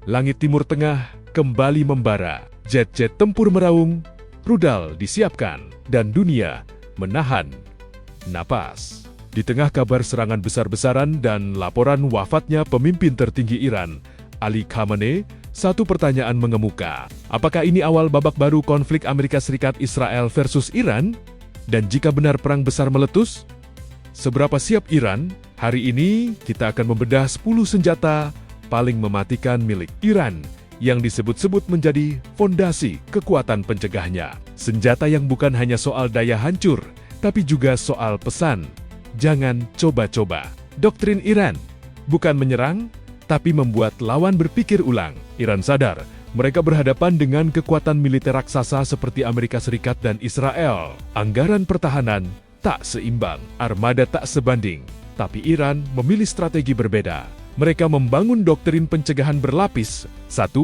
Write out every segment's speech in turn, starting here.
Langit Timur Tengah kembali membara, jet-jet tempur meraung, rudal disiapkan, dan dunia menahan napas. Di tengah kabar serangan besar-besaran dan laporan wafatnya pemimpin tertinggi Iran, Ali Khamenei, satu pertanyaan mengemuka. Apakah ini awal babak baru konflik Amerika Serikat Israel versus Iran? Dan jika benar perang besar meletus, seberapa siap Iran? Hari ini kita akan membedah 10 senjata paling mematikan milik Iran yang disebut-sebut menjadi fondasi kekuatan pencegahnya. Senjata yang bukan hanya soal daya hancur, tapi juga soal pesan. Jangan coba-coba. Doktrin Iran bukan menyerang, tapi membuat lawan berpikir ulang. Iran sadar mereka berhadapan dengan kekuatan militer raksasa seperti Amerika Serikat dan Israel. Anggaran pertahanan tak seimbang, armada tak sebanding. Tapi Iran memilih strategi berbeda. Mereka membangun doktrin pencegahan berlapis. 1.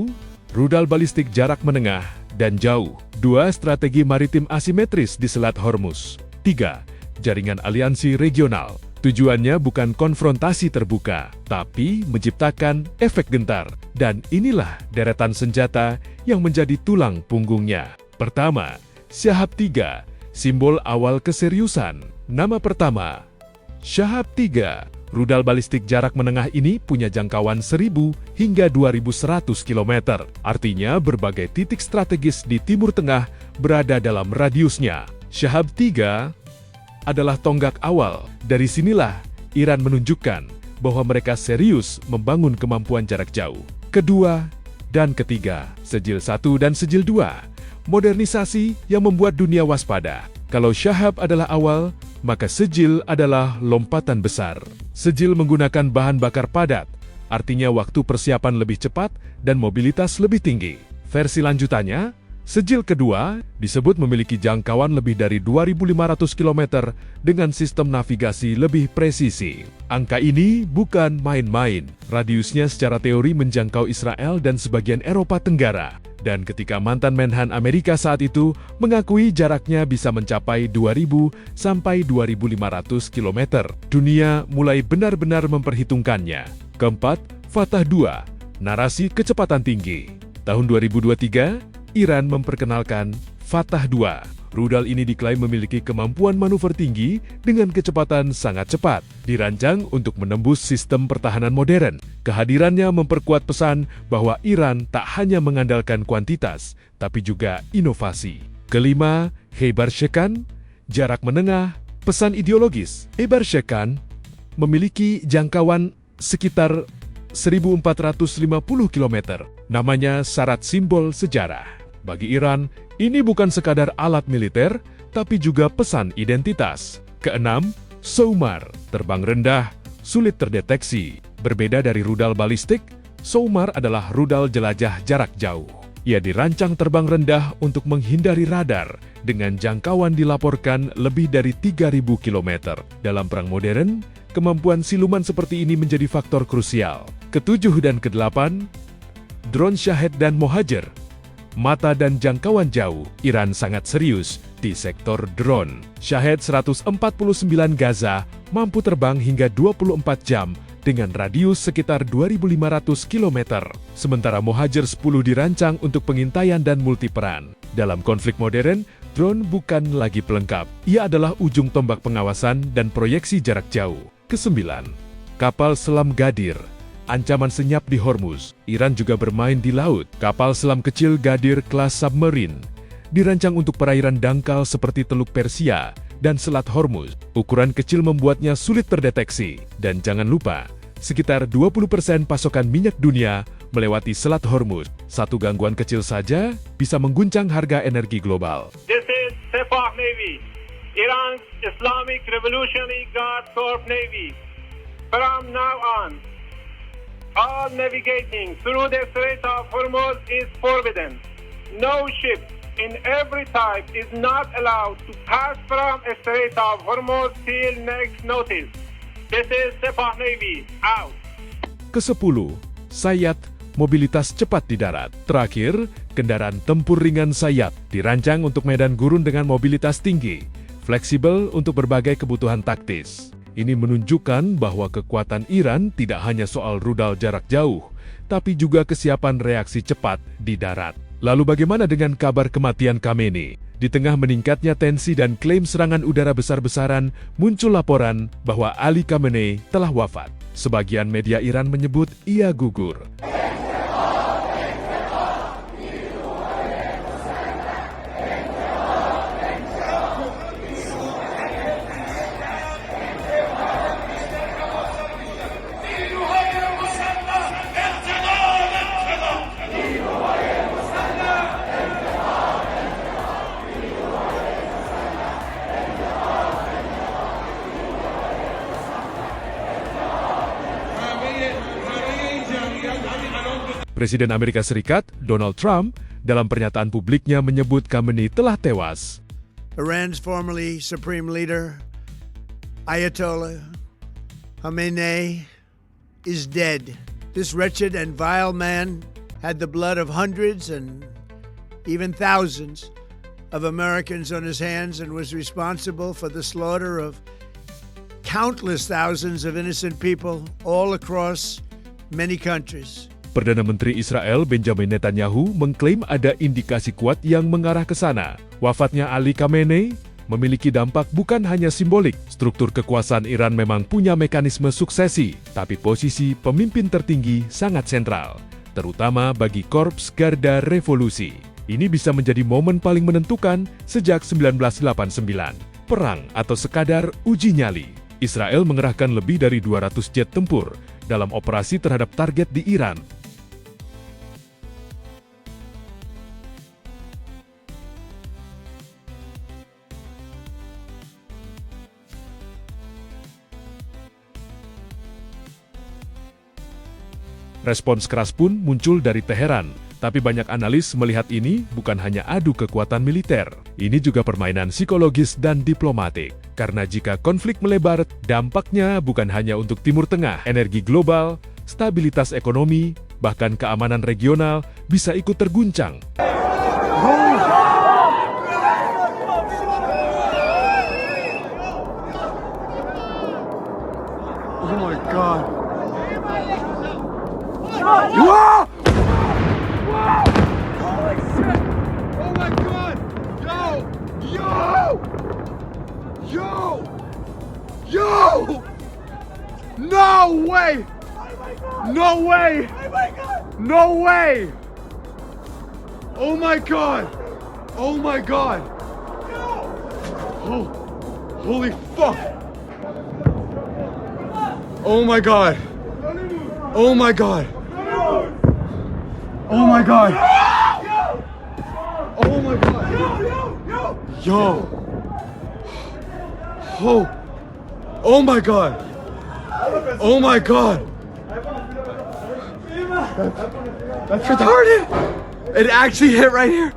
Rudal balistik jarak menengah dan jauh. 2. Strategi maritim asimetris di Selat Hormuz. 3. Jaringan aliansi regional. Tujuannya bukan konfrontasi terbuka, tapi menciptakan efek gentar. Dan inilah deretan senjata yang menjadi tulang punggungnya. Pertama, Shahab-3, simbol awal keseriusan. Nama pertama, Shahab-3. Rudal balistik jarak menengah ini punya jangkauan 1.000 hingga 2.100 km. Artinya berbagai titik strategis di Timur Tengah berada dalam radiusnya. Shahab-3 adalah tonggak awal. Dari sinilah Iran menunjukkan bahwa mereka serius membangun kemampuan jarak jauh. Kedua dan ketiga, Sejil 1 dan Sejil 2. Modernisasi yang membuat dunia waspada. Kalau Shahab adalah awal, maka Sejil adalah lompatan besar. Sejil menggunakan bahan bakar padat, artinya waktu persiapan lebih cepat dan mobilitas lebih tinggi. Versi lanjutannya, Sejil kedua disebut memiliki jangkauan lebih dari 2.500 km dengan sistem navigasi lebih presisi. Angka ini bukan main-main. Radiusnya secara teori menjangkau Israel dan sebagian Eropa Tenggara. Dan ketika mantan Menhan Amerika saat itu mengakui jaraknya bisa mencapai 2.000 sampai 2.500 km, dunia mulai benar-benar memperhitungkannya. Keempat, Fatah 2, narasi kecepatan tinggi. Tahun 2023, Iran memperkenalkan Fatah 2. Rudal ini diklaim memiliki kemampuan manuver tinggi dengan kecepatan sangat cepat. Dirancang untuk menembus sistem pertahanan modern. Kehadirannya memperkuat pesan bahwa Iran tak hanya mengandalkan kuantitas, tapi juga inovasi. Kelima, Kheibar Shekan, jarak menengah, pesan ideologis. Kheibar Shekan memiliki jangkauan sekitar 1.450 km. Namanya syarat simbol sejarah. Bagi Iran, ini bukan sekadar alat militer, tapi juga pesan identitas. Keenam, Soumar, terbang rendah, sulit terdeteksi. Berbeda dari rudal balistik, Soumar adalah rudal jelajah jarak jauh. Ia dirancang terbang rendah untuk menghindari radar, dengan jangkauan dilaporkan lebih dari 3.000 km. Dalam perang modern, kemampuan siluman seperti ini menjadi faktor krusial. Ketujuh dan kedelapan, drone Shahed dan Mohajer. Mata dan jangkauan jauh, Iran sangat serius di sektor drone. Shahed 149 Gaza mampu terbang hingga 24 jam dengan radius sekitar 2.500 km. Sementara Mohajer 10 dirancang untuk pengintaian dan multiperan. Dalam konflik modern, drone bukan lagi pelengkap. Ia adalah ujung tombak pengawasan dan proyeksi jarak jauh. Kesembilan, kapal selam Gadir. Ancaman senyap di Hormuz. Iran juga bermain di laut. Kapal selam kecil Gadir kelas submarine dirancang untuk perairan dangkal seperti Teluk Persia dan Selat Hormuz. Ukuran kecil membuatnya sulit terdeteksi. Dan jangan lupa, sekitar 20% pasokan minyak dunia melewati Selat Hormuz. Satu gangguan kecil saja bisa mengguncang harga energi global. This is Sepah Navy, Iran's Islamic Revolutionary Guard Corps Navy. From now on, all navigating through the Strait of Hormuz is forbidden. No ship in every type is not allowed to pass from the Strait of Hormuz till next notice. This is Sepah Navy, out. Ke-10, Sayat, mobilitas cepat di darat. Terakhir, kendaraan tempur ringan Sayat dirancang untuk medan gurun dengan mobilitas tinggi, fleksibel untuk berbagai kebutuhan taktis. Ini menunjukkan bahwa kekuatan Iran tidak hanya soal rudal jarak jauh, tapi juga kesiapan reaksi cepat di darat. Lalu bagaimana dengan kabar kematian Khamenei? Di tengah meningkatnya tensi dan klaim serangan udara besar-besaran, muncul laporan bahwa Ali Khamenei telah wafat. Sebagian media Iran menyebut ia gugur. Presiden Amerika Serikat, Donald Trump, dalam pernyataan publiknya menyebut Khamenei telah tewas. Iran's formerly supreme leader, Ayatollah Khamenei, is dead. This wretched and vile man had the blood of hundreds and even thousands of Americans on his hands and was responsible for the slaughter of countless thousands of innocent people all across many countries. Perdana Menteri Israel Benjamin Netanyahu mengklaim ada indikasi kuat yang mengarah ke sana. Wafatnya Ali Khamenei memiliki dampak bukan hanya simbolik. Struktur kekuasaan Iran memang punya mekanisme suksesi, tapi posisi pemimpin tertinggi sangat sentral, terutama bagi Korps Garda Revolusi. Ini bisa menjadi momen paling menentukan sejak 1989. Perang atau sekadar uji nyali. Israel mengerahkan lebih dari 200 jet tempur dalam operasi terhadap target di Iran. Respons keras pun muncul dari Teheran, tapi banyak analis melihat ini bukan hanya adu kekuatan militer. Ini juga permainan psikologis dan diplomatik. Karena jika konflik melebar, dampaknya bukan hanya untuk Timur Tengah, energi global, stabilitas ekonomi, bahkan keamanan regional bisa ikut terguncang. Oh my God. Whoa! Whoa! Holy shit! Oh my God! Yo! Yo! Yo! Yo! No way! No way! No way! Oh my God! Oh my God! Oh! Holy fuck! Oh my God! Oh my God! Oh my God! Oh my God! Yo! Oh! Oh my God! Oh my God! That's retarded! It actually hit right here!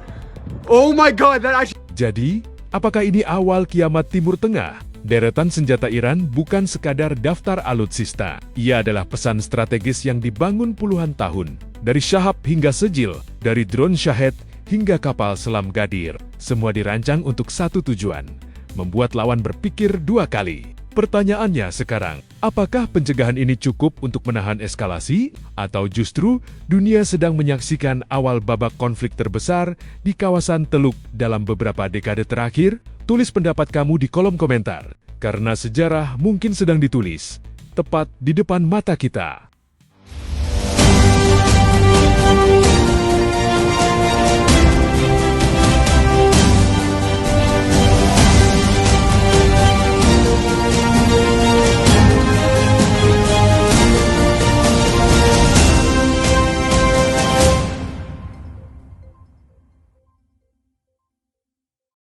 Oh my God! That actually... Jadi, apakah ini awal kiamat Timur Tengah? Deretan senjata Iran bukan sekadar daftar alutsista. Ia adalah pesan strategis yang dibangun puluhan tahun. Dari Shahab hingga Sejil, dari drone Shahed hingga kapal selam Gadir. Semua dirancang untuk satu tujuan, membuat lawan berpikir dua kali. Pertanyaannya sekarang, apakah pencegahan ini cukup untuk menahan eskalasi? Atau justru dunia sedang menyaksikan awal babak konflik terbesar di kawasan Teluk dalam beberapa dekade terakhir? Tulis pendapat kamu di kolom komentar, karena sejarah mungkin sedang ditulis tepat di depan mata kita.